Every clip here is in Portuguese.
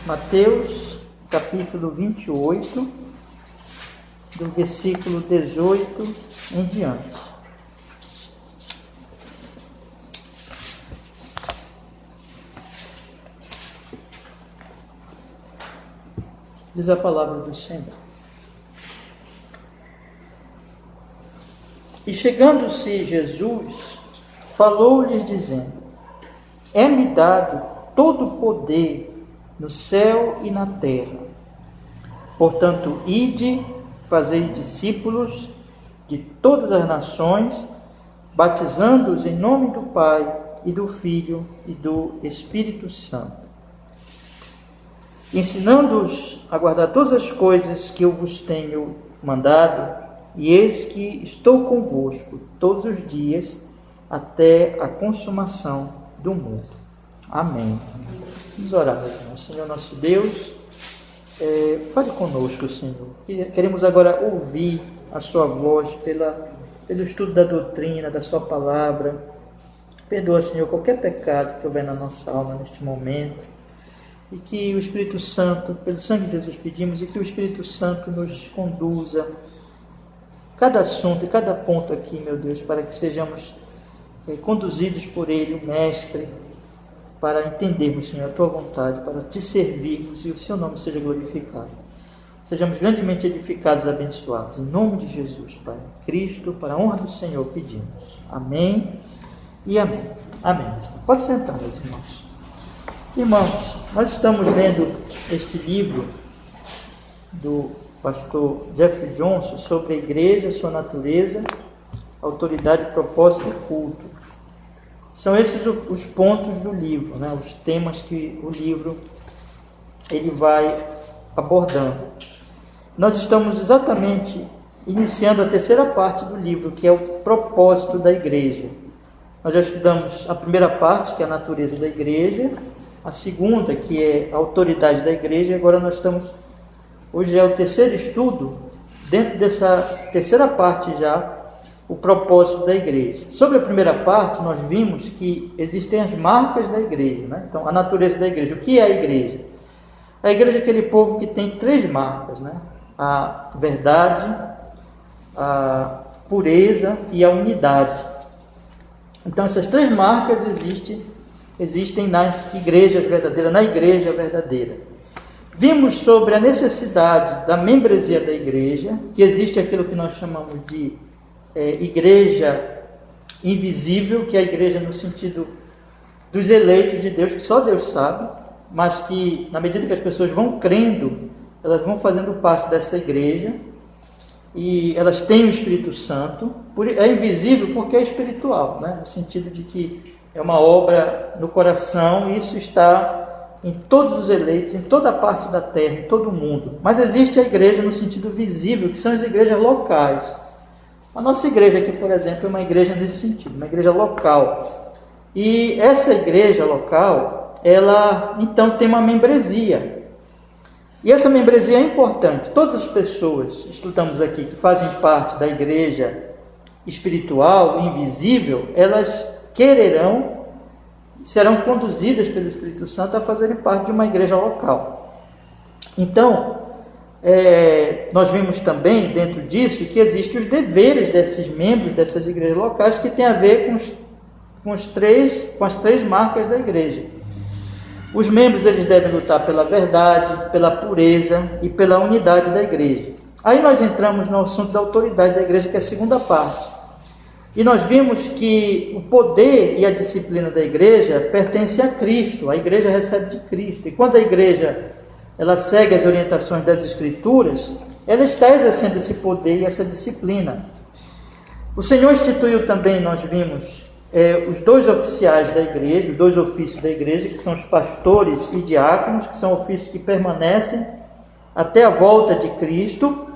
Mateus, capítulo 28, do versículo 18 em diante. Diz a palavra do Senhor. E chegando-se Jesus, falou-lhes dizendo: É-me dado todo o poder no céu e na terra. Portanto, ide, fazei discípulos de todas as nações, batizando-os em nome do Pai e do Filho e do Espírito Santo, ensinando-os a guardar todas as coisas que eu vos tenho mandado, e eis que estou convosco todos os dias até a consumação do mundo. Amém. Vamos orar, meus irmãos. Senhor nosso Deus, fale conosco, Senhor. Queremos agora ouvir a sua voz pelo estudo da doutrina, da sua palavra. Perdoa, Senhor, qualquer pecado que houver na nossa alma neste momento. E que o Espírito Santo, pelo sangue de Jesus pedimos, e que o Espírito Santo nos conduza cada assunto e cada ponto aqui, meu Deus, para que sejamos conduzidos por Ele, o Mestre, para entendermos, Senhor, a Tua vontade, para Te servirmos e o Seu nome seja glorificado. Sejamos grandemente edificados e abençoados. Em nome de Jesus, Pai, Cristo, para a honra do Senhor, pedimos. Amém e amém. Amém. Pode sentar, meus irmãos. Irmãos, nós estamos lendo este livro do pastor Jeffrey Johnson sobre a igreja, sua natureza, autoridade, propósito e culto. São esses os pontos do livro, né? Os temas que o livro ele vai abordando. Nós estamos exatamente iniciando a terceira parte do livro, que é o propósito da igreja. Nós já estudamos a primeira parte, que é a natureza da igreja, a segunda, que é a autoridade da igreja, e agora nós estamos, hoje é o terceiro estudo, dentro dessa terceira parte já, o propósito da igreja. Sobre a primeira parte, nós vimos que existem as marcas da igreja, né? Então, a natureza da igreja. O que é a igreja? A igreja é aquele povo que tem três marcas, né? A verdade, a pureza e a unidade. Então, essas três marcas existem nas igrejas verdadeiras, na igreja verdadeira. Vimos sobre a necessidade da membresia da igreja, que existe aquilo que nós chamamos de igreja invisível, que é a igreja no sentido dos eleitos de Deus, que só Deus sabe, mas que na medida que as pessoas vão crendo, elas vão fazendo parte dessa igreja, e elas têm o Espírito Santo. É invisível porque é espiritual, né? No sentido de que é uma obra no coração, e isso está em todos os eleitos, em toda a parte da terra, em todo o mundo. Mas existe a igreja no sentido visível, que são as igrejas locais. A nossa igreja aqui, por exemplo, é uma igreja nesse sentido, uma igreja local. E essa igreja local, ela então tem uma membresia. E essa membresia é importante. Todas as pessoas, estudamos aqui, que fazem parte da igreja espiritual, invisível, elas quererão, serão conduzidas pelo Espírito Santo a fazerem parte de uma igreja local. Então, nós vimos também dentro disso que existem os deveres desses membros dessas igrejas locais, que tem a ver com as três marcas da igreja. Os membros eles devem lutar pela verdade, pela pureza e pela unidade da igreja. Aí nós entramos no assunto da autoridade da igreja, que é a segunda parte. E nós vimos que o poder e a disciplina da igreja pertencem a Cristo. A igreja recebe de Cristo. E quando a igreja ela segue as orientações das Escrituras, ela está exercendo esse poder e essa disciplina. O Senhor instituiu também, nós vimos, os dois oficiais da igreja, os dois ofícios da igreja, que são os pastores e diáconos, que são ofícios que permanecem até a volta de Cristo.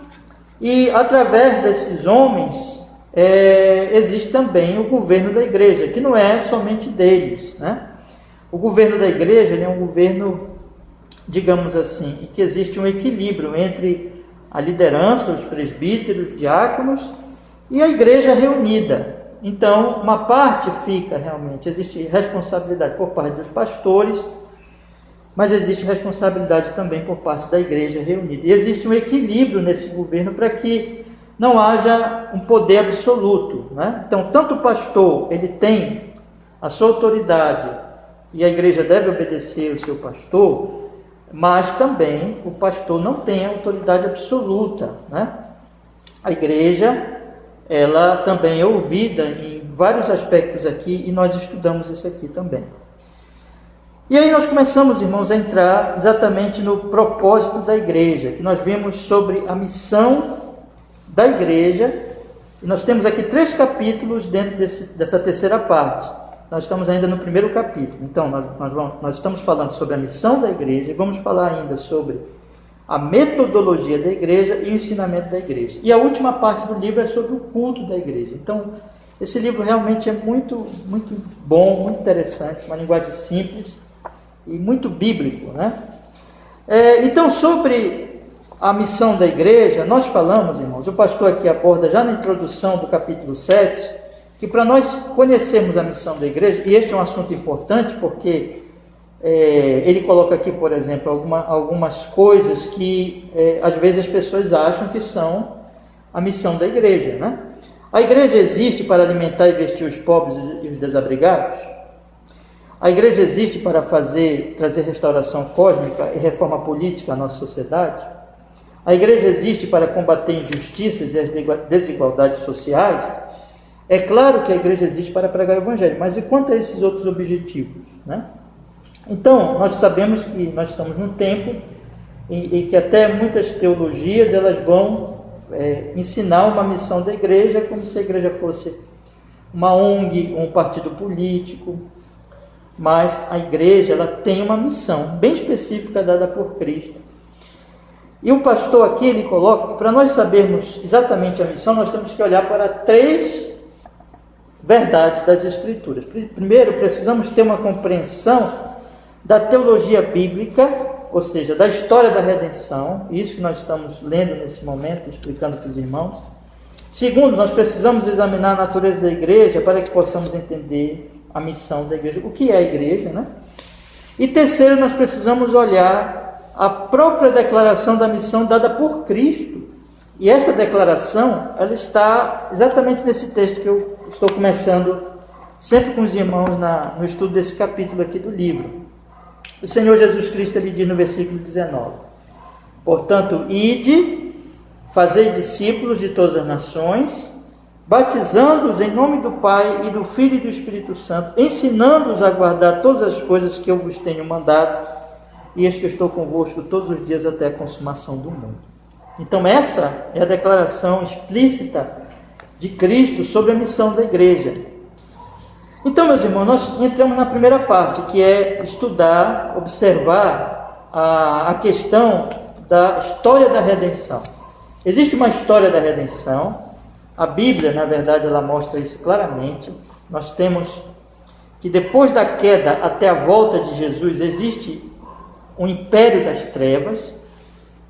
E através desses homens, existe também o governo da igreja, que não é somente deles, né? O governo da igreja ele é um governo, digamos assim, e que existe um equilíbrio entre a liderança, os presbíteros, diáconos e a igreja reunida. Então, uma parte fica realmente, existe responsabilidade por parte dos pastores mas existe responsabilidade também por parte da igreja reunida. E existe um equilíbrio nesse governo para que não haja um poder absoluto, né? Então, tanto o pastor, ele tem a sua autoridade e a igreja deve obedecer o seu pastor, mas também o pastor não tem autoridade absoluta, né? A igreja, ela também é ouvida em vários aspectos aqui, e nós estudamos isso aqui também. E aí nós começamos, irmãos, a entrar exatamente no propósito da igreja, que nós vimos sobre a missão da igreja, e nós temos aqui 3 capítulos dentro dessa terceira parte. Nós estamos ainda no primeiro capítulo, então nós estamos falando sobre a missão da igreja, e vamos falar ainda sobre a metodologia da igreja e o ensinamento da igreja. E a última parte do livro é sobre o culto da igreja. Então, esse livro realmente é muito, muito bom, muito interessante, uma linguagem simples e muito bíblico, né? Então, sobre a missão da igreja, nós falamos, irmãos, o pastor aqui aborda já na introdução do capítulo 7, que para nós conhecermos a missão da igreja, e este é um assunto importante porque ele coloca aqui, por exemplo, algumas coisas que às vezes as pessoas acham que são a missão da igreja, né? A igreja existe para alimentar e vestir os pobres e os desabrigados? A igreja existe para trazer restauração cósmica e reforma política à nossa sociedade? A igreja existe para combater injustiças e as desigualdades sociais? É claro que a igreja existe para pregar o evangelho, mas e quanto a esses outros objetivos, né? Então, nós sabemos que nós estamos num tempo e que até muitas teologias elas vão ensinar uma missão da igreja como se a igreja fosse uma ONG, um partido político, mas a igreja ela tem uma missão bem específica dada por Cristo. E o pastor aqui ele coloca que para nós sabermos exatamente a missão, nós temos que olhar para 3 verdades das Escrituras. Primeiro, precisamos ter uma compreensão da teologia bíblica, ou seja, da história da redenção, isso que nós estamos lendo nesse momento, explicando para os irmãos. Segundo, nós precisamos examinar a natureza da igreja para que possamos entender a missão da igreja, o que é a igreja, né? E terceiro, nós precisamos olhar a própria declaração da missão dada por Cristo. E esta declaração, ela está exatamente nesse texto que eu estou começando sempre com os irmãos no estudo desse capítulo aqui do livro. O Senhor Jesus Cristo ele diz no versículo 19: portanto, ide, fazei discípulos de todas as nações, batizando-os em nome do Pai e do Filho e do Espírito Santo, ensinando-os a guardar todas as coisas que eu vos tenho mandado, e eis que eu estou convosco todos os dias até a consumação do mundo. Então essa é a declaração explícita de Cristo sobre a missão da igreja. Então, meus irmãos, nós entramos na primeira parte, que é estudar, observar a questão da história da redenção. Existe uma história da redenção, a Bíblia, na verdade, ela mostra isso claramente. Nós temos que depois da queda até a volta de Jesus, existe um império das trevas,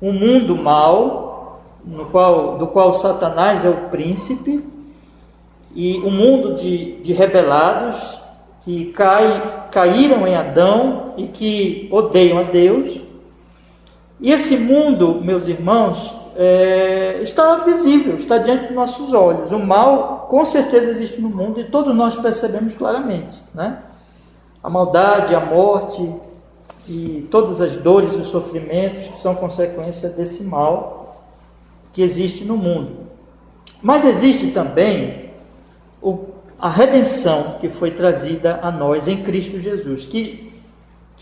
um mundo mau, do qual Satanás é o príncipe, e um mundo de rebelados que caíram em Adão e que odeiam a Deus. E esse mundo, meus irmãos, está visível, está diante dos nossos olhos. O mal com certeza existe no mundo e todos nós percebemos claramente, né? A maldade, a morte e todas as dores e os sofrimentos que são consequência desse mal que existe no mundo. Mas existe também a redenção que foi trazida a nós em Cristo Jesus, que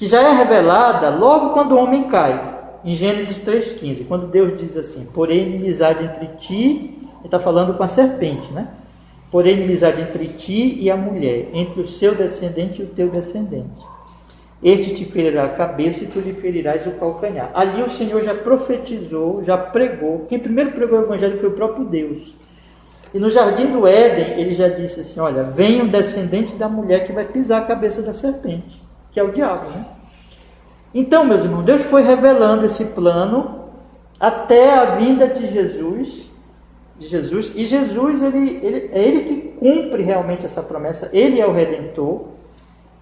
já é revelada logo quando o homem cai, em Gênesis 3,15, quando Deus diz assim: porém inimizade entre ti, ele está falando com a serpente, né? Porém inimizade entre ti e a mulher, entre o seu descendente e o teu descendente. Este te ferirá a cabeça e tu lhe ferirás o calcanhar. Ali o Senhor já profetizou, já pregou. Quem primeiro pregou o evangelho foi o próprio Deus. E no jardim do Éden, ele já disse assim: olha, vem um descendente da mulher que vai pisar a cabeça da serpente, que é o diabo, né? Então, meus irmãos, Deus foi revelando esse plano até a vinda de Jesus, e Jesus, é ele que cumpre realmente essa promessa. Ele é o Redentor.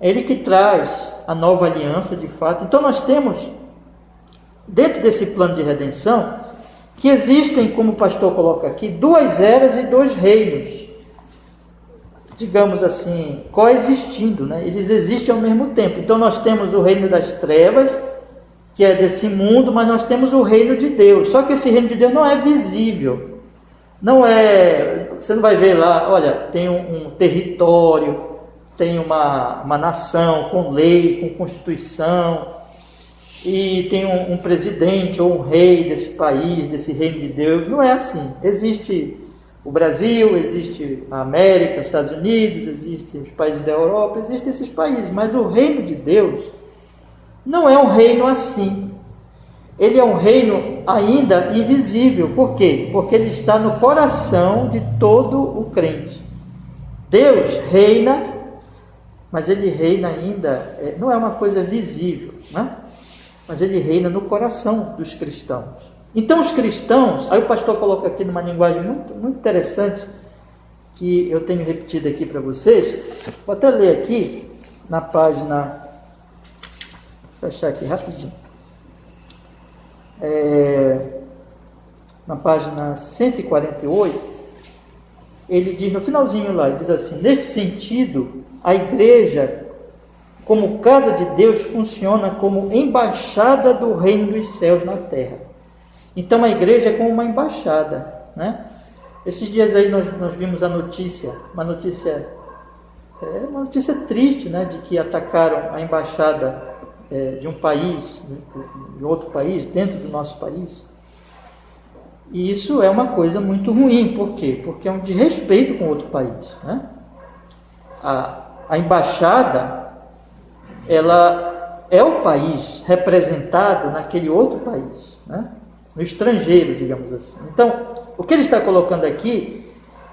É Ele que traz a nova aliança de fato. Então nós temos, dentro desse plano de redenção, que existem, como o pastor coloca aqui, 2 eras e 2 reinos, digamos assim, coexistindo, né? Eles existem ao mesmo tempo. Então nós temos o reino das trevas, que é desse mundo, mas nós temos o reino de Deus. Só que esse reino de Deus não é visível. Não é, você não vai ver lá, olha, tem um território, tem uma nação com lei, com constituição, e tem um presidente ou um rei desse país, desse reino de Deus. Não é assim. Existe o Brasil, existe a América, os Estados Unidos, existem os países da Europa, existem esses países, mas o reino de Deus não é um reino assim. Ele é um reino ainda invisível. Por quê? Porque ele está no coração de todo o crente. Deus reina, mas ele reina ainda, não é uma coisa visível, né? Mas ele reina no coração dos cristãos. Então os cristãos, aí o pastor coloca aqui numa linguagem muito, muito interessante, que eu tenho repetido aqui para vocês. Vou até ler aqui na página, vou fechar aqui rapidinho, na página 148, ele diz no finalzinho lá, ele diz assim: neste sentido, a igreja, como casa de Deus, funciona como embaixada do reino dos céus na terra. Então a igreja é como uma embaixada, né? Esses dias aí nós vimos a notícia, uma notícia triste, né, de que atacaram a embaixada de um país, de outro país, dentro do nosso país. E isso é uma coisa muito ruim. Por quê? Porque é um desrespeito com outro país, né? A embaixada, ela é o país representado naquele outro país, né? No estrangeiro, digamos assim. Então, o que ele está colocando aqui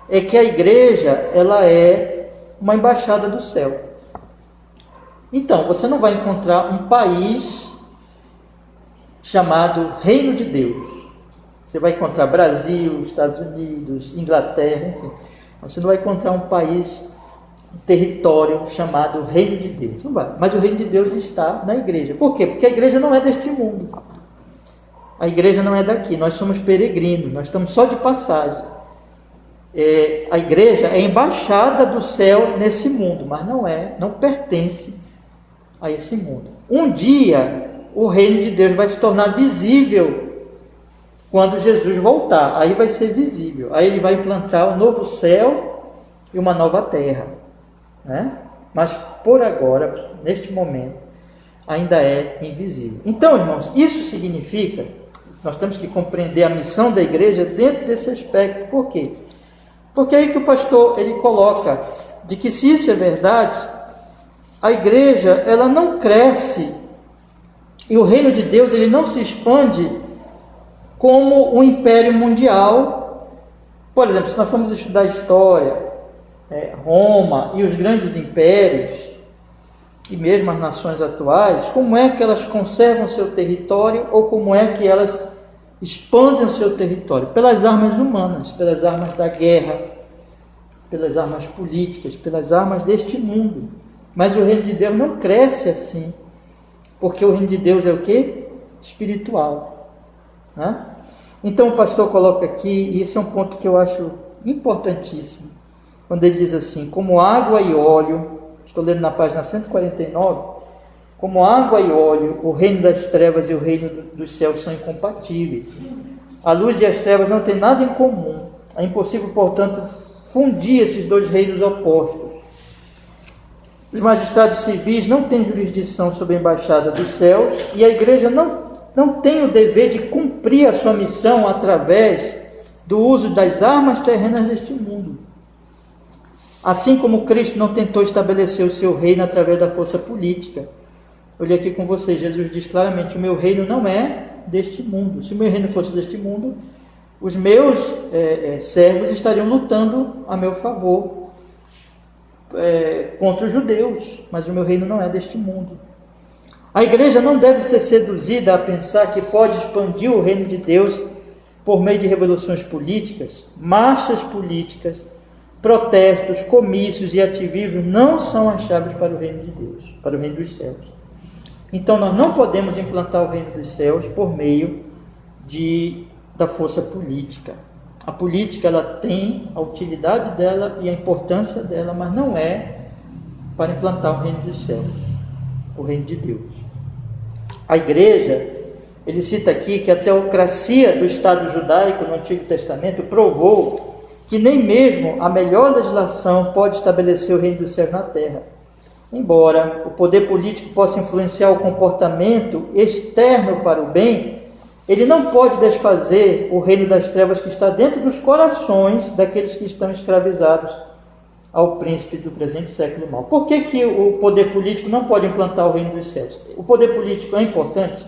é que a igreja, ela é uma embaixada do céu. Então, você não vai encontrar um país chamado Reino de Deus. Você vai encontrar Brasil, Estados Unidos, Inglaterra, enfim. Você não vai encontrar um país, um território chamado Reino de Deus. Não vai. Mas o Reino de Deus está na igreja. Por quê? Porque a igreja não é deste mundo. A igreja não é daqui. Nós somos peregrinos. Nós estamos só de passagem. A igreja é embaixada do céu nesse mundo, mas não pertence a esse mundo. Um dia o reino de Deus vai se tornar visível quando Jesus voltar. Aí vai ser visível. Aí ele vai implantar um novo céu e uma nova terra, né? Mas por agora, neste momento, ainda é invisível. Então, irmãos, isso significa, nós temos que compreender a missão da igreja dentro desse aspecto. Por quê? Porque é aí que o pastor ele coloca de que, se isso é verdade, a igreja ela não cresce e o reino de Deus ele não se expande como um império mundial. Por exemplo, se nós formos estudar história, Roma e os grandes impérios e mesmo as nações atuais, como é que elas conservam seu território ou como é que elas expandem o seu território? Pelas armas humanas, pelas armas da guerra, pelas armas políticas, pelas armas deste mundo. Mas o reino de Deus não cresce assim, porque o reino de Deus é o quê? Espiritual, né? Então o pastor coloca aqui, e esse é um ponto que eu acho importantíssimo, quando ele diz assim: como água e óleo, estou lendo na página 149, como água e óleo, o reino das trevas e o reino dos céus são incompatíveis. A luz e as trevas não têm nada em comum. É impossível, portanto, fundir esses dois reinos opostos. Os magistrados civis não têm jurisdição sobre a embaixada dos céus e a igreja não tem o dever de cumprir a sua missão através do uso das armas terrenas deste mundo. Assim como Cristo não tentou estabelecer o seu reino através da força política. Eu li aqui com vocês, Jesus diz claramente: o meu reino não é deste mundo. Se o meu reino fosse deste mundo, os meus servos estariam lutando a meu favor contra os judeus, mas o meu reino não é deste mundo. A igreja não deve ser seduzida a pensar que pode expandir o reino de Deus por meio de revoluções políticas, marchas políticas, protestos, comícios e ativismos não são as chaves para o reino de Deus, para o reino dos céus. Então nós não podemos implantar o reino dos céus por meio da força política. A política, ela tem a utilidade dela e a importância dela, mas não é para implantar o reino dos céus, o reino de Deus. A igreja, ele cita aqui que a teocracia do Estado judaico no Antigo Testamento provou que nem mesmo a melhor legislação pode estabelecer o reino dos céus na terra. Embora o poder político possa influenciar o comportamento externo para o bem, ele não pode desfazer o reino das trevas que está dentro dos corações daqueles que estão escravizados ao príncipe do presente século mal. Por que o poder político não pode implantar o reino dos céus? O poder político é importante?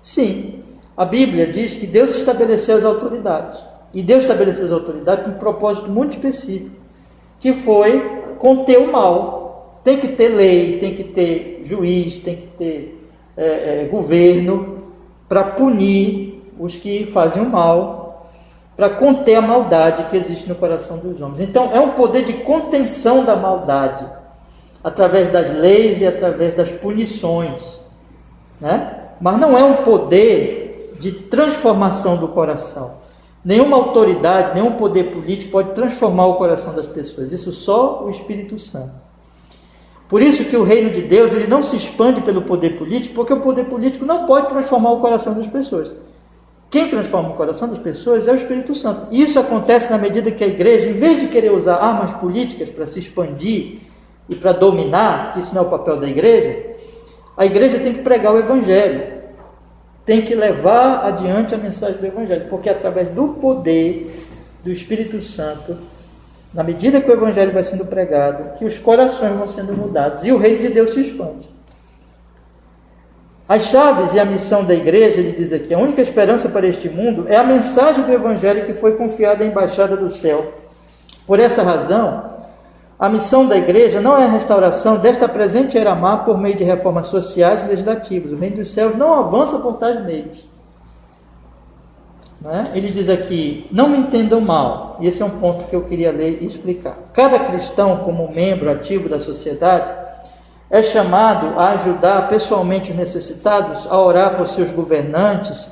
Sim. A Bíblia diz que Deus estabeleceu as autoridades. E Deus estabeleceu as autoridades com um propósito muito específico, que foi conter o mal. Tem que ter lei, tem que ter juiz, tem que ter governo para punir os que fazem o mal, para conter a maldade que existe no coração dos homens. Então, é um poder de contenção da maldade, através das leis e através das punições, né? Mas não é um poder de transformação do coração. Nenhuma autoridade, nenhum poder político pode transformar o coração das pessoas. Isso só o Espírito Santo. Por isso que o reino de Deus, ele não se expande pelo poder político, porque o poder político não pode transformar o coração das pessoas. Quem transforma o coração das pessoas é o Espírito Santo. Isso acontece na medida que a igreja, em vez de querer usar armas políticas para se expandir e para dominar, porque isso não é o papel da igreja, a igreja tem que pregar o Evangelho, tem que levar adiante a mensagem do Evangelho, porque é através do poder do Espírito Santo, na medida que o Evangelho vai sendo pregado, que os corações vão sendo mudados e o reino de Deus se expande. As chaves e a missão da igreja, ele diz aqui, a única esperança para este mundo é a mensagem do Evangelho que foi confiada à embaixada do céu. Por essa razão, a missão da igreja não é a restauração desta presente era má por meio de reformas sociais e legislativas. O reino dos céus não avança por tais meios. Ele diz aqui, não me entendam mal, e esse é um ponto que eu queria ler e explicar. Cada cristão, como membro ativo da sociedade, é chamado a ajudar pessoalmente os necessitados, a orar por seus governantes,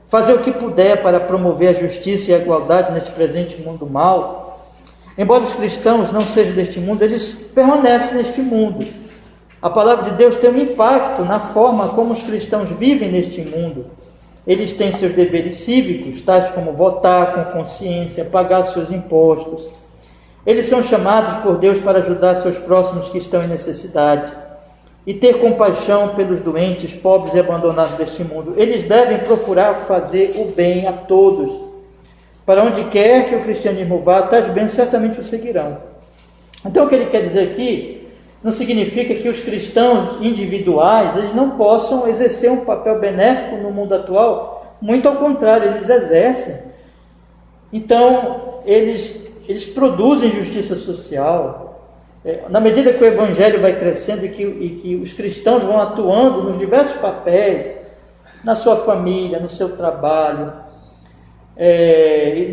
fazer o que puder para promover a justiça e a igualdade neste presente mundo mau. Embora os cristãos não sejam deste mundo, eles permanecem neste mundo. A palavra de Deus tem um impacto na forma como os cristãos vivem neste mundo. Eles têm seus deveres cívicos, tais como votar com consciência, pagar seus impostos. Eles são chamados por Deus para ajudar seus próximos que estão em necessidade e ter compaixão pelos doentes, pobres e abandonados deste mundo. Eles devem procurar fazer o bem a todos. Para onde quer que o cristianismo vá, tais bens certamente o seguirão. Então, o que ele quer dizer aqui não significa que os cristãos individuais eles não possam exercer um papel benéfico no mundo atual. Muito ao contrário, eles exercem. Então, eles produzem justiça social. Na medida que o Evangelho vai crescendo e que os cristãos vão atuando nos diversos papéis, na sua família, no seu trabalho,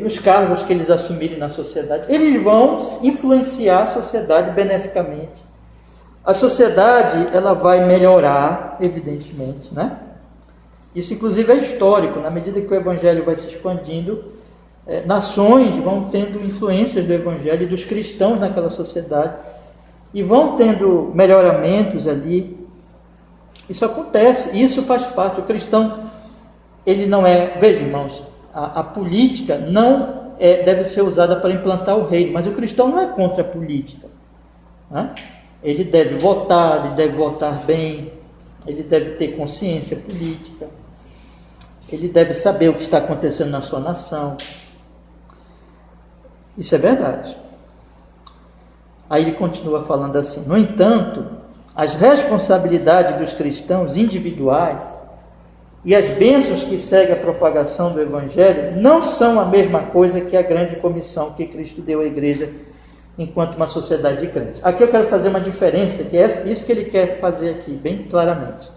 nos cargos que eles assumirem na sociedade, eles vão influenciar a sociedade beneficamente. A sociedade, ela vai melhorar, evidentemente, né? Isso, inclusive, é histórico. Na medida que o Evangelho vai se expandindo, nações vão tendo influências do Evangelho e dos cristãos naquela sociedade e vão tendo melhoramentos ali. Isso acontece, isso faz parte. O cristão, ele não é... Veja, irmãos, a política não deve ser usada para implantar o reino, mas o cristão não é contra a política, né? Ele deve votar bem, ele deve ter consciência política, ele deve saber o que está acontecendo na sua nação. Isso é verdade. Aí ele continua falando assim: no entanto, as responsabilidades dos cristãos individuais e as bênçãos que seguem a propagação do Evangelho não são a mesma coisa que a grande comissão que Cristo deu à igreja enquanto uma sociedade de crentes. Aqui eu quero fazer uma diferença, que é isso que ele quer fazer aqui, bem claramente.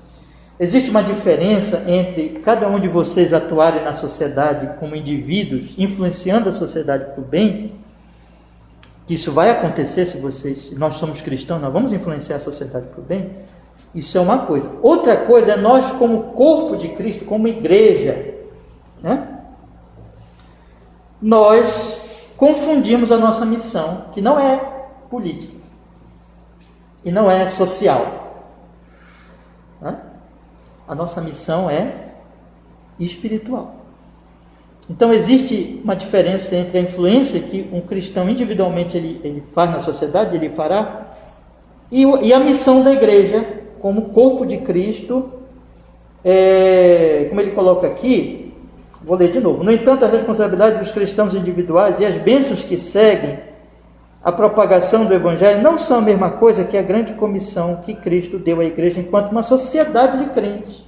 Existe uma diferença entre cada um de vocês atuarem na sociedade como indivíduos, influenciando a sociedade para o bem, que isso vai acontecer se nós somos cristãos, nós vamos influenciar a sociedade para o bem, isso é uma coisa. Outra coisa é nós, como corpo de Cristo, como igreja, né? Nós confundimos a nossa missão, que não é política e não é social, né? A nossa missão é espiritual. Então existe uma diferença entre a influência que um cristão individualmente ele faz na sociedade, ele fará, e a missão da igreja como corpo de Cristo, como ele coloca aqui, vou ler de novo. No entanto, a responsabilidade dos cristãos individuais e as bênçãos que seguem a propagação do Evangelho não são a mesma coisa que a grande comissão que Cristo deu à igreja enquanto uma sociedade de crentes.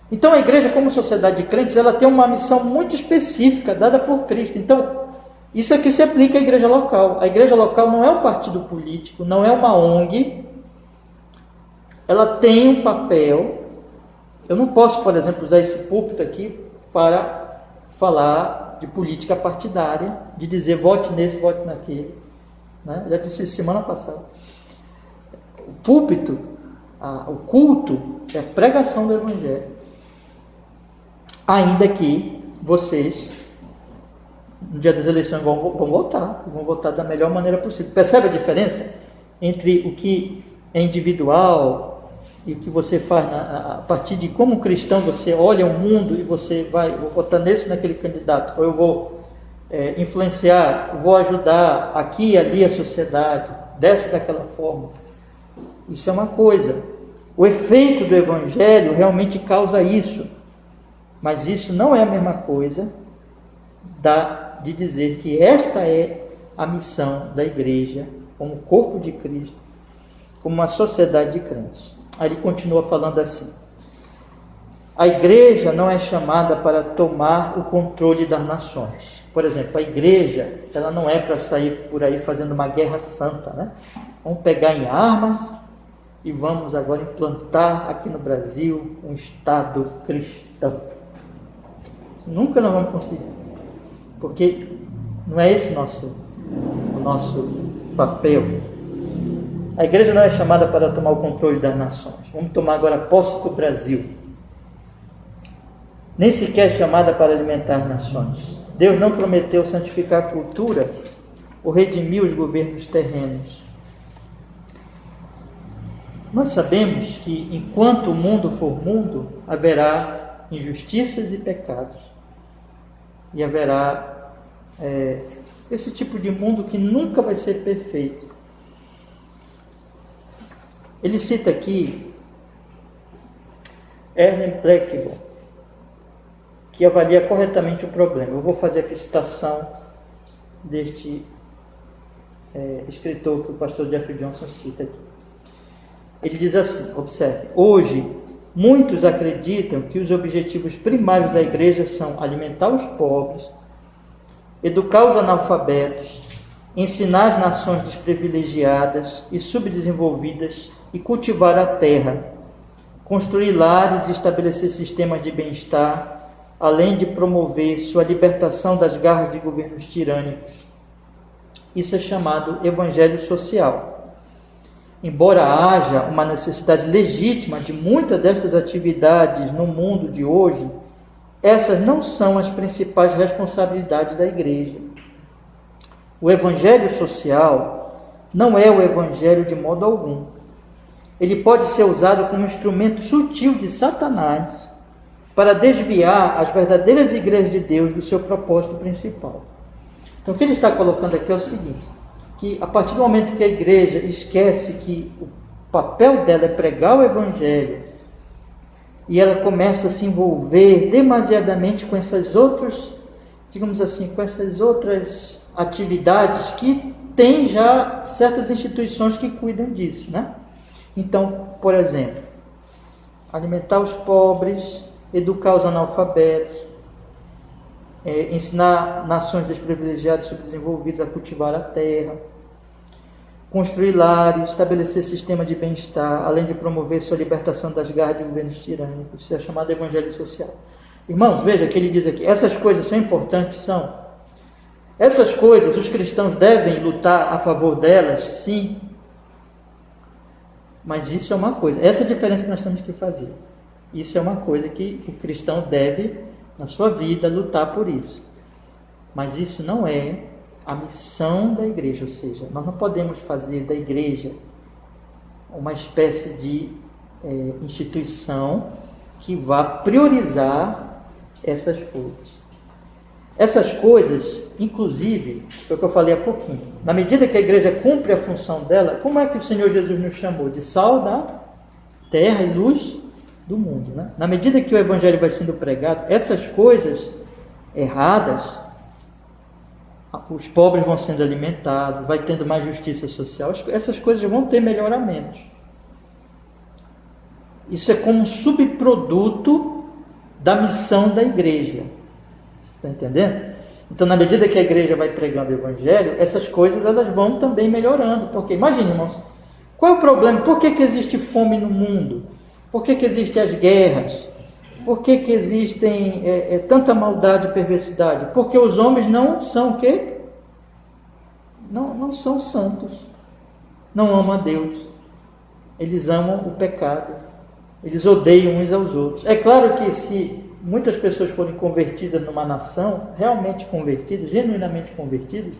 Então a igreja, como sociedade de crentes, ela tem uma missão muito específica dada por Cristo. Então isso aqui se aplica à igreja local. A igreja local não é um partido político, não é uma ONG. Ela tem um papel. Eu não posso, por exemplo, usar esse púlpito aqui para falar de política partidária, de dizer vote nesse, vote naquele, né? Já disse isso semana passada. O púlpito, o culto, é a pregação do Evangelho. Ainda que vocês, no dia das eleições, vão votar da melhor maneira possível. Percebe a diferença entre o que é individual e o que você faz a partir de como cristão você olha o mundo e você vou votar nesse, naquele candidato, ou eu vou influenciar, vou ajudar aqui e ali a sociedade, dessa daquela forma. Isso é uma coisa. O efeito do Evangelho realmente causa isso. Mas isso não é a mesma coisa de dizer que esta é a missão da igreja, como corpo de Cristo, como uma sociedade de crentes. Aí ele continua falando assim: a igreja não é chamada para tomar o controle das nações. Por exemplo, a igreja, ela não é para sair por aí fazendo uma guerra santa, né? Vamos pegar em armas e vamos agora implantar aqui no Brasil um Estado cristão. Nunca nós vamos conseguir, porque não é esse o nosso papel. A igreja não é chamada para tomar o controle das nações. Vamos tomar agora posse do Brasil. Nem sequer é chamada para alimentar as nações. Deus não prometeu santificar a cultura ou redimir os governos terrenos. Nós sabemos que enquanto o mundo for mundo, haverá injustiças e pecados. E haverá esse tipo de mundo que nunca vai ser perfeito. Ele cita aqui Ernest Bleckable, que avalia corretamente o problema. Eu vou fazer aqui citação deste escritor que o pastor Jeffrey Johnson cita aqui. Ele diz assim, observe: hoje muitos acreditam que os objetivos primários da igreja são alimentar os pobres, educar os analfabetos, ensinar as nações desprivilegiadas e subdesenvolvidas e cultivar a terra, construir lares e estabelecer sistemas de bem-estar, além de promover sua libertação das garras de governos tirânicos. Isso é chamado evangelho social. Embora haja uma necessidade legítima de muitas destas atividades no mundo de hoje, essas não são as principais responsabilidades da igreja. O evangelho social não é o evangelho de modo algum. Ele pode ser usado como instrumento sutil de Satanás para desviar as verdadeiras igrejas de Deus do seu propósito principal. Então, o que ele está colocando aqui é o seguinte: que a partir do momento que a igreja esquece que o papel dela é pregar o evangelho e ela começa a se envolver demasiadamente com essas outras, digamos assim, com essas outras atividades que tem já certas instituições que cuidam disso, né? Então, por exemplo, alimentar os pobres, educar os analfabetos, ensinar nações desprivilegiadas e subdesenvolvidas a cultivar a terra, construir lares, estabelecer sistema de bem-estar, além de promover sua libertação das garras de governos tirânicos. Isso é chamado evangelho social. Irmãos, veja que ele diz aqui, essas coisas são importantes, são, Essas coisas, os cristãos devem lutar a favor delas, sim. Mas isso é uma coisa, essa é a diferença que nós temos que fazer. Isso é uma coisa que o cristão deve, na sua vida, lutar por isso. Mas isso não é a missão da igreja, ou seja, nós não podemos fazer da igreja uma espécie de instituição que vá priorizar essas coisas. Essas coisas, inclusive, foi o que eu falei há pouquinho, na medida que a igreja cumpre a função dela, como é que o Senhor Jesus nos chamou? De sal da terra e luz do mundo, né? Na medida que o evangelho vai sendo pregado, essas coisas erradas, os pobres vão sendo alimentados, vai tendo mais justiça social, essas coisas vão ter melhoramentos. Isso é como um subproduto da missão da igreja. Você está entendendo? Então, na medida que a igreja vai pregando o evangelho, essas coisas elas vão também melhorando. Porque, imagine, irmãos, qual é o problema? Por que existe fome no mundo? Por que existem as guerras? Por que existem tanta maldade e perversidade? Porque os homens não são o quê? Não são santos. Não amam a Deus. Eles amam o pecado. Eles odeiam uns aos outros. É claro que se muitas pessoas forem convertidas numa nação, realmente convertidas, genuinamente convertidas,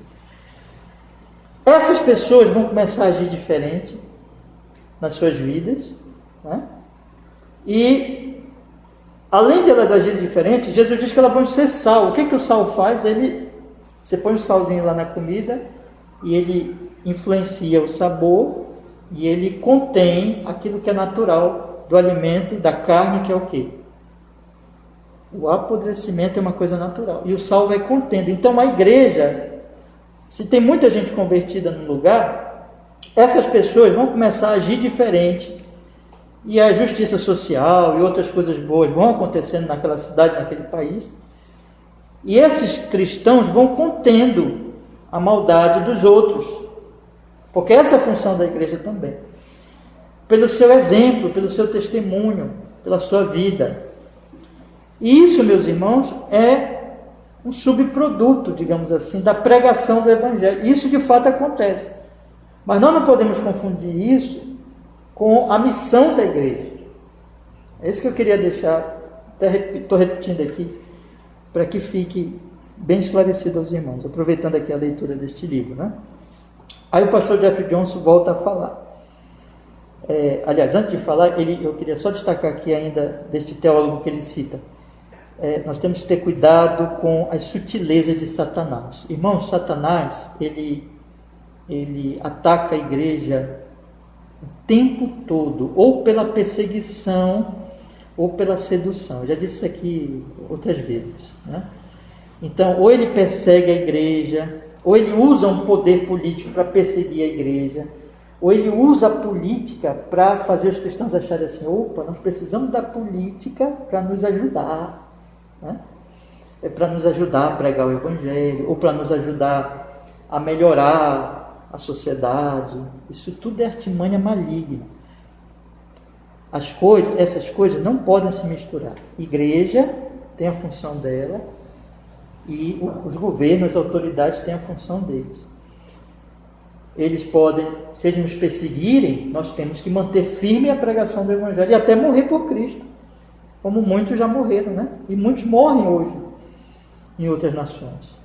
essas pessoas vão começar a agir diferente nas suas vidas, né? E além de elas agirem diferente, Jesus diz que elas vão ser sal. O que o sal faz? Você põe o salzinho lá na comida e ele influencia o sabor e ele contém aquilo que é natural do alimento, da carne, que é o quê? O apodrecimento é uma coisa natural. E o sal vai contendo. Então a igreja, se tem muita gente convertida no lugar, essas pessoas vão começar a agir diferente. E a justiça social e outras coisas boas vão acontecendo naquela cidade, naquele país. E esses cristãos vão contendo a maldade dos outros. Porque essa é a função da igreja também. Pelo seu exemplo, pelo seu testemunho, pela sua vida. E isso, meus irmãos, é um subproduto, digamos assim, da pregação do evangelho. Isso de fato acontece. Mas nós não podemos confundir isso com a missão da igreja. É isso que eu queria deixar, até estou repetindo aqui, para que fique bem esclarecido aos irmãos, aproveitando aqui a leitura deste livro, né? Aí o pastor Jeffrey Johnson volta a falar. Aliás, antes de falar, eu queria só destacar aqui ainda deste teólogo que ele cita. Nós temos que ter cuidado com as sutilezas de Satanás. Irmãos, Satanás, ele ataca a igreja o tempo todo, ou pela perseguição, ou pela sedução. Eu já disse isso aqui outras vezes, né? Então, ou ele persegue a igreja, ou ele usa um poder político para perseguir a igreja, ou ele usa a política para fazer os cristãos acharem assim, opa, nós precisamos da política para nos ajudar, né? Para nos ajudar a pregar o evangelho, ou para nos ajudar a melhorar a sociedade. Isso tudo é artimanha maligna. Essas coisas não podem se misturar. Igreja tem a função dela e os governos, as autoridades têm a função deles. Eles podem, se eles nos perseguirem, nós temos que manter firme a pregação do evangelho e até morrer por Cristo, como muitos já morreram, né? E muitos morrem hoje em outras nações.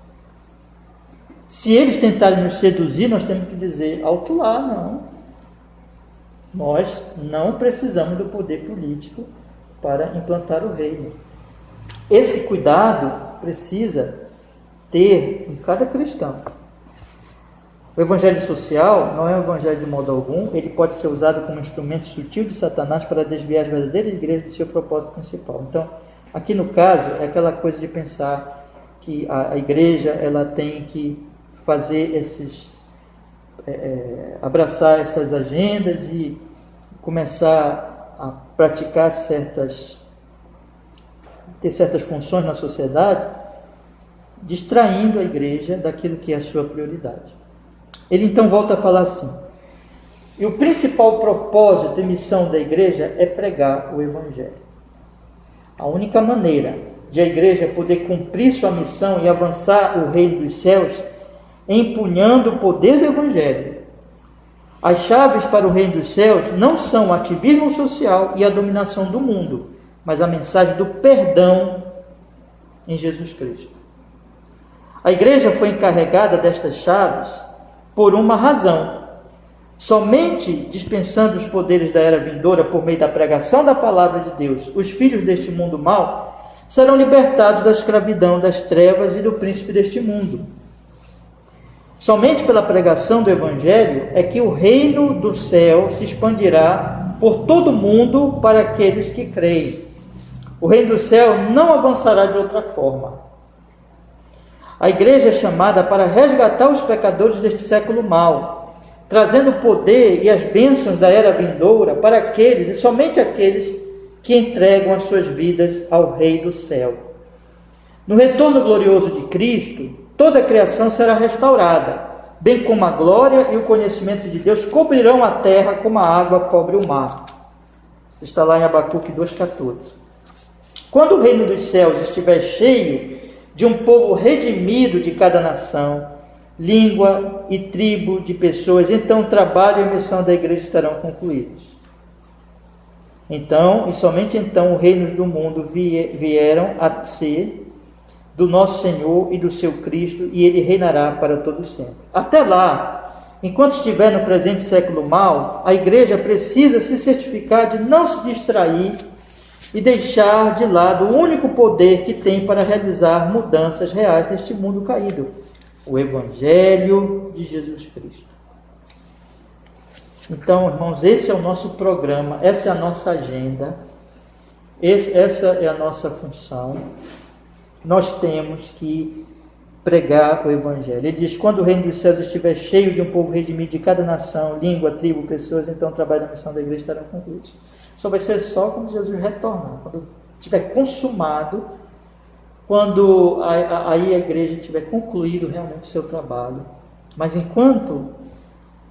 Se eles tentarem nos seduzir, nós temos que dizer, alto lá, não. Nós não precisamos do poder político para implantar o reino. Esse cuidado precisa ter em cada cristão. O evangelho social não é um evangelho de modo algum, ele pode ser usado como instrumento sutil de Satanás para desviar as verdadeiras igrejas do seu propósito principal. Então, aqui no caso, é aquela coisa de pensar que a igreja ela tem que fazer abraçar essas agendas e começar a praticar ter certas funções na sociedade, distraindo a igreja daquilo que é a sua prioridade. Ele então volta a falar assim: e o principal propósito e missão da igreja é pregar o evangelho. A única maneira de a igreja poder cumprir sua missão e avançar o reino dos céus, empunhando o poder do Evangelho. As chaves para o reino dos céus não são o ativismo social e a dominação do mundo, mas a mensagem do perdão em Jesus Cristo. A igreja foi encarregada destas chaves por uma razão. Somente dispensando os poderes da era vindoura por meio da pregação da palavra de Deus, os filhos deste mundo mau serão libertados da escravidão, das trevas e do príncipe deste mundo. Somente pela pregação do Evangelho é que o reino do céu se expandirá por todo o mundo para aqueles que creem. O reino do céu não avançará de outra forma. A igreja é chamada para resgatar os pecadores deste século mau, trazendo o poder e as bênçãos da era vindoura para aqueles e somente aqueles que entregam as suas vidas ao Rei do céu. No retorno glorioso de Cristo, toda a criação será restaurada, bem como a glória e o conhecimento de Deus cobrirão a terra como a água cobre o mar. Isso está lá em Abacuque 2,14. Quando o reino dos céus estiver cheio de um povo redimido de cada nação, língua e tribo de pessoas, então o trabalho e a missão da igreja estarão concluídos. Então, e somente então, os reinos do mundo vieram a ser do nosso Senhor e do seu Cristo, e ele reinará para todo sempre. Até lá, enquanto estiver no presente século mau, a igreja precisa se certificar de não se distrair e deixar de lado o único poder que tem para realizar mudanças reais neste mundo caído: o Evangelho de Jesus Cristo. Então, irmãos, esse é o nosso programa, essa é a nossa agenda, essa é a nossa função. Nós temos que pregar o Evangelho. Ele diz: quando o reino dos céus estiver cheio de um povo redimido de cada nação, língua, tribo, pessoas, então o trabalho da missão da igreja estará concluído. Só vai ser só quando Jesus retornar, quando estiver consumado, quando aí a igreja tiver concluído realmente o seu trabalho. Mas enquanto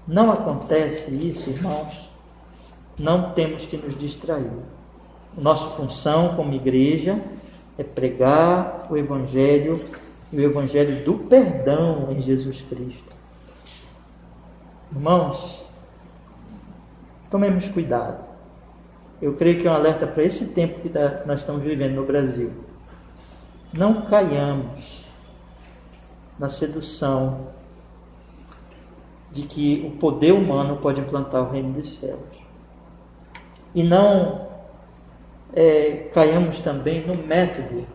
não acontece isso, irmãos, não temos que nos distrair. Nossa função como igreja é pregar o Evangelho, e o Evangelho do perdão em Jesus Cristo. Irmãos, tomemos cuidado. Eu creio que é um alerta para esse tempo que nós estamos vivendo no Brasil. Não caiamos na sedução de que o poder humano pode implantar o reino dos céus. E não caiamos também no método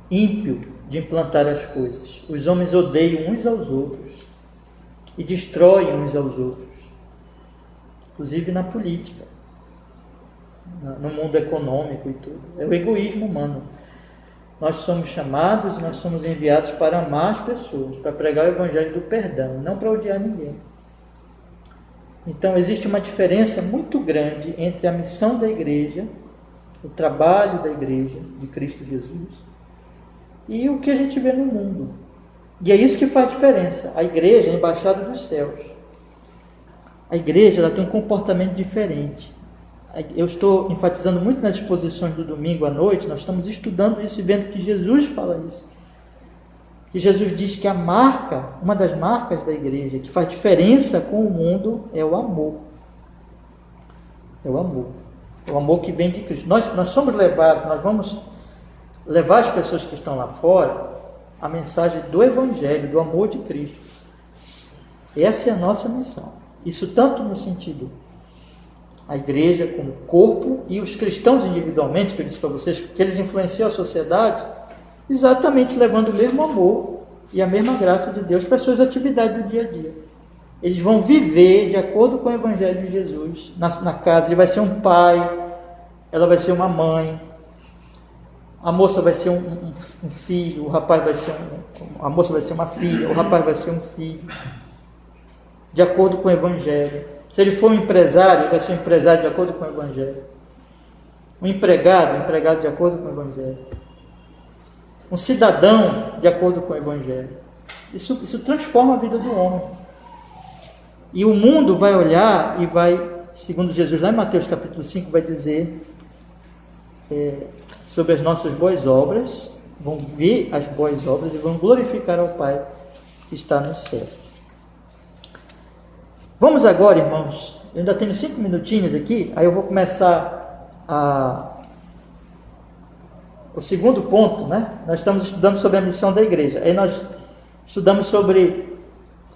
ímpio de implantar as coisas. Os homens odeiam uns aos outros e destroem uns aos outros, inclusive na política, no mundo econômico e tudo. É o egoísmo humano. Nós somos chamados, nós somos enviados para amar as pessoas, para pregar o Evangelho do perdão, não para odiar ninguém. Então existe uma diferença muito grande entre a missão da igreja, o trabalho da igreja de Cristo Jesus, e o que a gente vê no mundo. E é isso que faz diferença. A igreja é a embaixada dos céus. A igreja ela tem um comportamento diferente. Eu estou enfatizando muito nas exposições do domingo à noite, nós estamos estudando isso e vendo que Jesus fala isso. Que Jesus diz que uma das marcas da igreja, que faz diferença com o mundo, é o amor. É o amor. É o amor que vem de Cristo. Nós somos levados, nós vamos levar as pessoas que estão lá fora a mensagem do Evangelho, do amor de Cristo. Essa é a nossa missão. Isso tanto no sentido a igreja como corpo e os cristãos individualmente, que eu disse para vocês, que eles influenciam a sociedade, exatamente levando o mesmo amor e a mesma graça de Deus para as suas atividades do dia a dia. Eles vão viver de acordo com o Evangelho de Jesus na casa. Ele vai ser um pai, ela vai ser uma mãe, a moça vai ser um filho, o rapaz vai ser a moça vai ser uma filha, o rapaz vai ser um filho, de acordo com o Evangelho. Se ele for um empresário, ele vai ser um empresário de acordo com o Evangelho. Um empregado de acordo com o Evangelho. Um cidadão de acordo com o Evangelho. Isso transforma a vida do homem. E o mundo vai olhar e vai, segundo Jesus, lá em Mateus capítulo 5, vai dizer, sobre as nossas boas obras, vão ver as boas obras e vão glorificar ao Pai que está no céu. Vamos agora, irmãos, eu ainda tenho 5 minutinhos aqui, aí eu vou começar o segundo ponto, né? Nós estamos estudando sobre a missão da igreja, aí nós estudamos sobre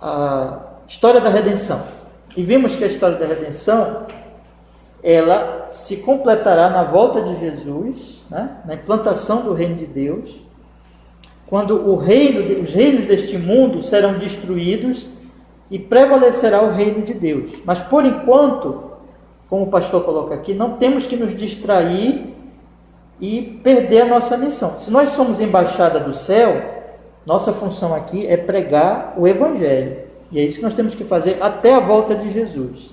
a história da redenção, e vimos que a história da redenção, ela se completará na volta de Jesus, né? Na implantação do reino de Deus, quando os reinos deste mundo serão destruídos e prevalecerá o reino de Deus. Mas por enquanto, como o pastor coloca aqui, não temos que nos distrair e perder a nossa missão. Se nós somos embaixada do céu, nossa função aqui é pregar o Evangelho, e é isso que nós temos que fazer até a volta de Jesus,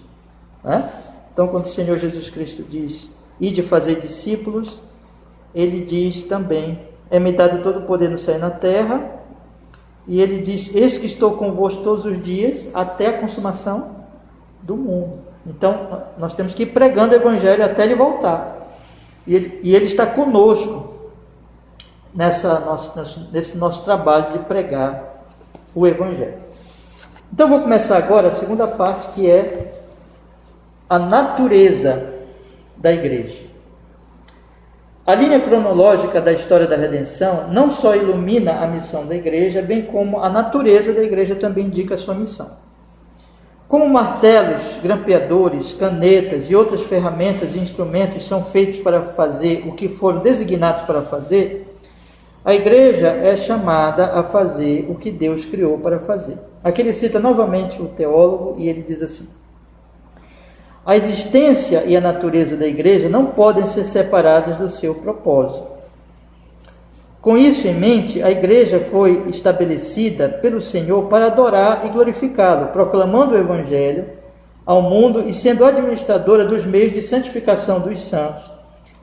né? Então, quando o Senhor Jesus Cristo diz, ide fazer discípulos, ele diz também, é-me dado todo o poder no céu e na terra, e ele diz, eis que estou convosco todos os dias, até a consumação do mundo. Então, nós temos que ir pregando o Evangelho até ele voltar, e ele está conosco nesse nosso trabalho de pregar o Evangelho. Então, vou começar agora a segunda parte, que é a natureza da igreja. A linha cronológica da história da redenção não só ilumina a missão da igreja, bem como a natureza da igreja também indica a sua missão. Como martelos, grampeadores, canetas e outras ferramentas e instrumentos são feitos para fazer o que foram designados para fazer, a igreja é chamada a fazer o que Deus criou para fazer. Aqui ele cita novamente o teólogo e ele diz assim: a existência e a natureza da igreja não podem ser separadas do seu propósito. Com isso em mente, a igreja foi estabelecida pelo Senhor para adorar e glorificá-lo, proclamando o Evangelho ao mundo e sendo administradora dos meios de santificação dos santos,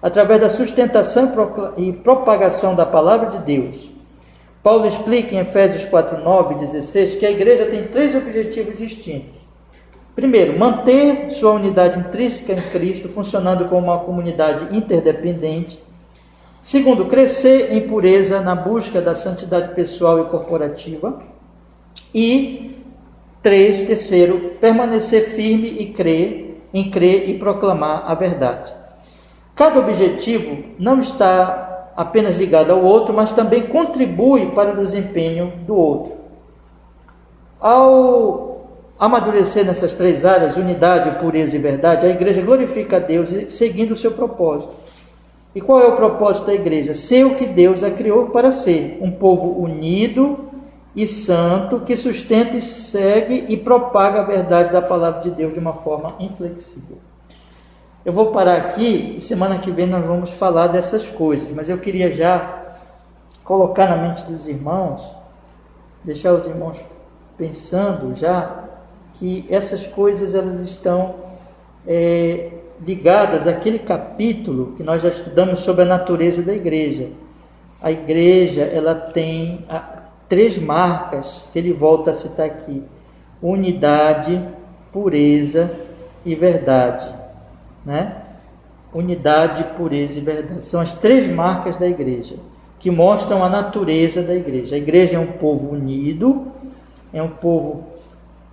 através da sustentação e propagação da palavra de Deus. Paulo explica em Efésios 4:9 e 16 que a igreja tem 3 objetivos distintos. Primeiro, manter sua unidade intrínseca em Cristo, funcionando como uma comunidade interdependente. Segundo, crescer em pureza na busca da santidade pessoal e corporativa. E terceiro, permanecer firme e crer e proclamar a verdade. Cada objetivo não está apenas ligado ao outro, mas também contribui para o desempenho do outro. Ao amadurecer nessas 3 áreas, unidade, pureza e verdade, a igreja glorifica a Deus seguindo o seu propósito. E qual é o propósito da igreja? Ser o que Deus a criou para ser, um povo unido e santo, que sustenta e segue e propaga a verdade da palavra de Deus de uma forma inflexível. Eu vou parar aqui e semana que vem nós vamos falar dessas coisas, mas eu queria já colocar na mente dos irmãos, deixar os irmãos pensando já que essas coisas elas estão ligadas àquele capítulo que nós já estudamos sobre a natureza da igreja. A igreja ela tem 3 marcas que ele volta a citar aqui: unidade, pureza e verdade, né? Unidade, pureza e verdade são as 3 marcas da igreja que mostram a natureza da igreja. A igreja é um povo unido, é um povo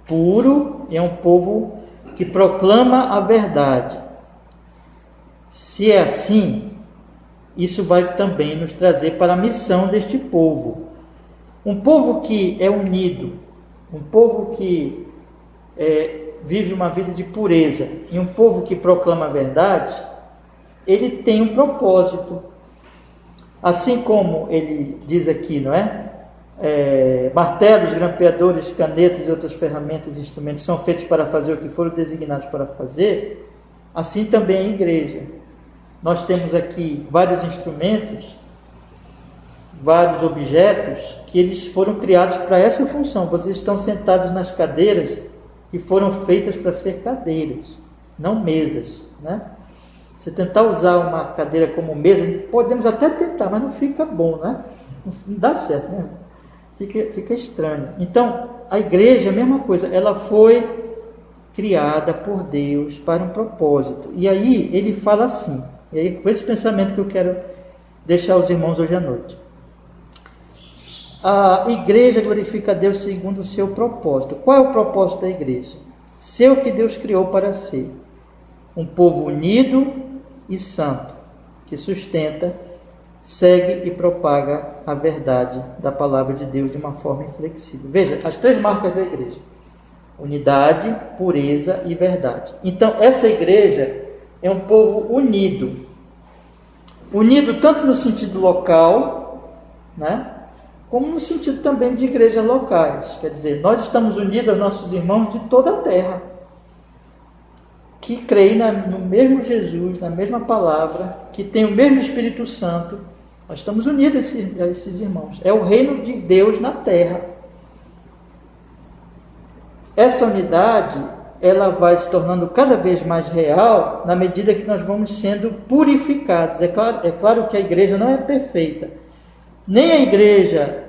puro, é um povo que proclama a verdade. Se é assim, isso vai também nos trazer para a missão deste povo. Um povo que é unido, um povo que vive uma vida de pureza, e um povo que proclama a verdade, ele tem um propósito. Assim como ele diz aqui, não é? Martelos, grampeadores, canetas e outras ferramentas e instrumentos são feitos para fazer o que foram designados para fazer, assim também a igreja. Nós temos aqui vários instrumentos, vários objetos que eles foram criados para essa função. Vocês estão sentados nas cadeiras que foram feitas para ser cadeiras, não mesas, né? Você tentar usar uma cadeira como mesa, podemos até tentar, mas não fica bom, né? Não dá certo, né? Fica estranho. Então, a igreja é a mesma coisa, ela foi criada por Deus para um propósito. E aí ele fala assim, e aí com esse pensamento que eu quero deixar os irmãos hoje à noite. A igreja glorifica a Deus segundo o seu propósito. Qual é o propósito da igreja? Ser o que Deus criou para ser. Um povo unido e santo, que sustenta, segue e propaga a verdade da palavra de Deus de uma forma inflexível. Veja, as 3 marcas da igreja: unidade, pureza e verdade. Então, essa igreja é um povo unido. Unido tanto no sentido local, né, como no sentido também de igrejas locais. Quer dizer, nós estamos unidos aos nossos irmãos de toda a terra, que creem no mesmo Jesus, na mesma palavra, que tem o mesmo Espírito Santo. Nós estamos unidos a esses irmãos. É o reino de Deus na terra. Essa unidade, ela vai se tornando cada vez mais real na medida que nós vamos sendo purificados. É claro que a igreja não é perfeita. Nem a igreja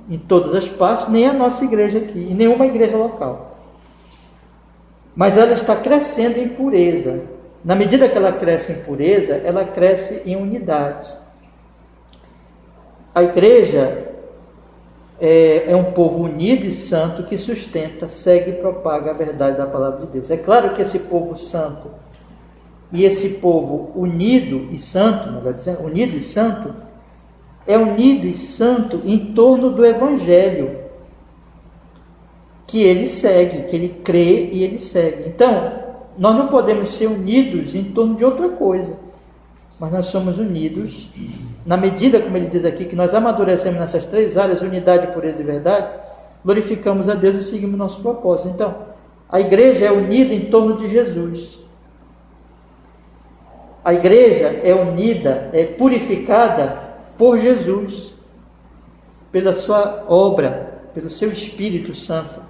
em todas as partes, nem a nossa igreja aqui, e nenhuma igreja local. Mas ela está crescendo em pureza. Na medida que ela cresce em pureza, ela cresce em unidade. A igreja é um povo unido e santo que sustenta, segue e propaga a verdade da palavra de Deus. É claro que esse povo santo e esse povo unido e santo, melhor dizendo, unido e santo, é unido e santo em torno do Evangelho, que ele segue, que ele crê e ele segue. Então, nós não podemos ser unidos em torno de outra coisa, mas nós somos unidos na medida, como ele diz aqui, que nós amadurecemos nessas 3 áreas, unidade, pureza e verdade, glorificamos a Deus e seguimos nosso propósito. Então, a igreja é unida em torno de Jesus. A igreja é unida, é purificada por Jesus, pela sua obra, pelo seu Espírito Santo.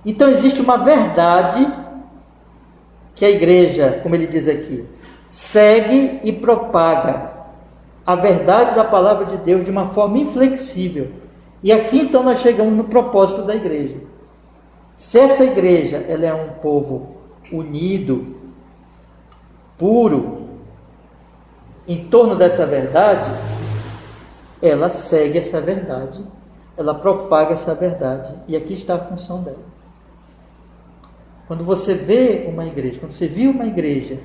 Então existe uma verdade que a igreja, como ele diz aqui, segue e propaga a verdade da palavra de Deus de uma forma inflexível. E aqui então nós chegamos no propósito da igreja. Se essa igreja ela é um povo unido, puro, em torno dessa verdade, ela segue essa verdade, ela propaga essa verdade, e aqui está a função dela. Quando você vê uma igreja, quando você viu uma igreja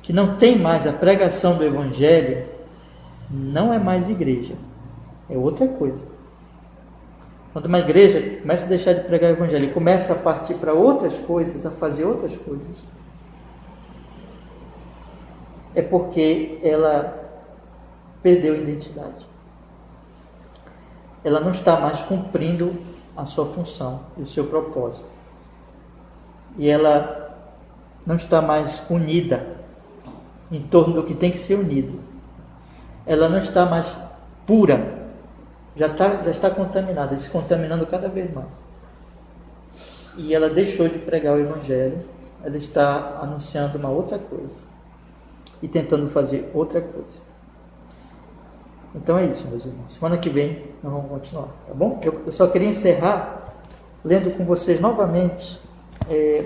que não tem mais a pregação do Evangelho, não é mais igreja, é outra coisa. Quando uma igreja começa a deixar de pregar o Evangelho e começa a partir para outras coisas, a fazer outras coisas, é porque ela perdeu a identidade. Ela não está mais cumprindo a sua função e o seu propósito. E ela não está mais unida em torno do que tem que ser unido. Ela não está mais pura. Já está contaminada, se contaminando cada vez mais. E ela deixou de pregar o Evangelho. Ela está anunciando uma outra coisa e tentando fazer outra coisa. Então é isso, meus irmãos. Semana que vem nós vamos continuar, tá bom? Eu só queria encerrar lendo com vocês novamente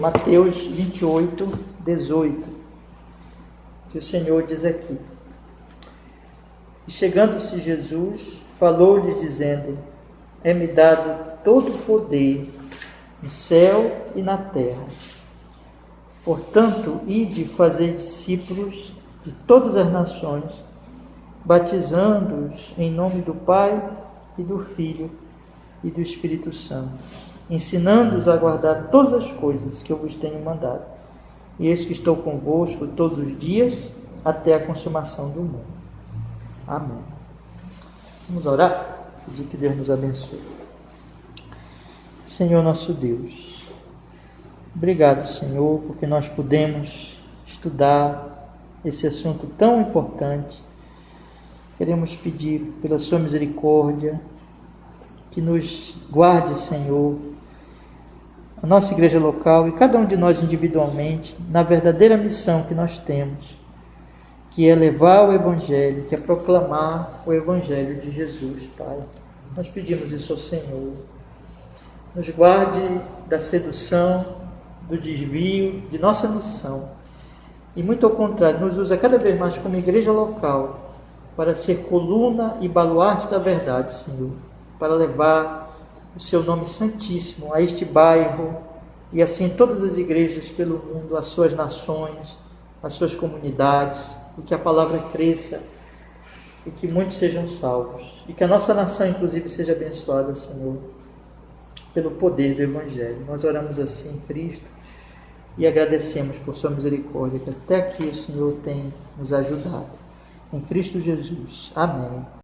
Mateus 28, 18, que o Senhor diz aqui: e chegando-se Jesus, falou-lhes dizendo: é-me dado todo o poder no céu e na terra. Portanto, ide fazer discípulos de todas as nações, batizando-os em nome do Pai e do Filho e do Espírito Santo, ensinando-os a guardar todas as coisas que eu vos tenho mandado. E eis que estou convosco todos os dias, até a consumação do mundo. Amém. Vamos orar? Pedir que Deus nos abençoe. Senhor nosso Deus, obrigado, Senhor, porque nós podemos estudar esse assunto tão importante. Queremos pedir pela sua misericórdia que nos guarde, Senhor, a nossa igreja local e cada um de nós individualmente na verdadeira missão que nós temos, que é levar o Evangelho, que é proclamar o Evangelho de Jesus, Pai. Nós pedimos isso ao Senhor. Nos guarde da sedução, do desvio de nossa missão. E muito ao contrário, nos usa cada vez mais como igreja local para ser coluna e baluarte da verdade, Senhor, para levar o seu nome santíssimo a este bairro e assim todas as igrejas pelo mundo, as suas nações, as suas comunidades, e que a palavra cresça e que muitos sejam salvos, e que a nossa nação inclusive seja abençoada, Senhor, pelo poder do Evangelho. Nós oramos assim em Cristo e agradecemos por sua misericórdia, que até aqui o Senhor tem nos ajudado. Em Cristo Jesus. Amém.